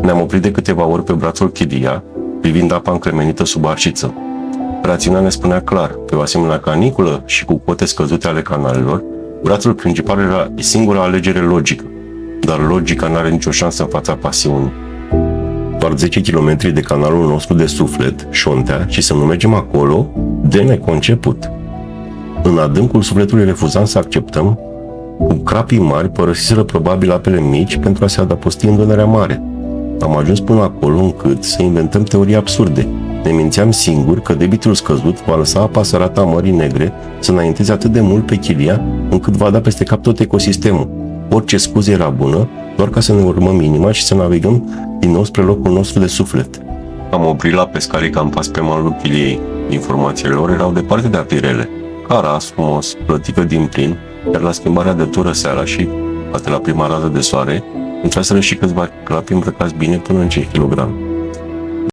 Ne-am oprit de câteva ori pe brațul Chilia, privind apa încremenită sub arșiță. Rațiunea ne spunea clar, pe o asemenea caniculă și cu cote scăzute ale canalelor, brațul principal era singura alegere logică, dar logica n-are nicio șansă în fața pasiunii. Doar 10 km de canalul nostru de suflet, Șontea, și să nu mergem acolo, de neconceput. În adâncul sufletului refuzam să acceptăm, cu crapii mari părăsiseră probabil apele mici pentru a se adăposti în Dunărea Mare. Am ajuns până acolo încât să inventăm teorii absurde. Ne mințeam singur că debitul scăzut va lăsa apa sărată a Mării Negre să înainteze atât de mult pe Chilia, încât va da peste cap tot ecosistemul. Orice scuză era bună, doar ca să ne urmăm inima și să navigăm din nou spre locul nostru de suflet. Am oprit la pescarii campas pe malul Chiliei. Informațiile lor erau departe de a fi rele. Caras, frumos, plătică din plin, iar la schimbarea de tură seara și, poate la prima rază de soare, intraseră și câțiva clapi îmbrăcați bine până în 5 kg.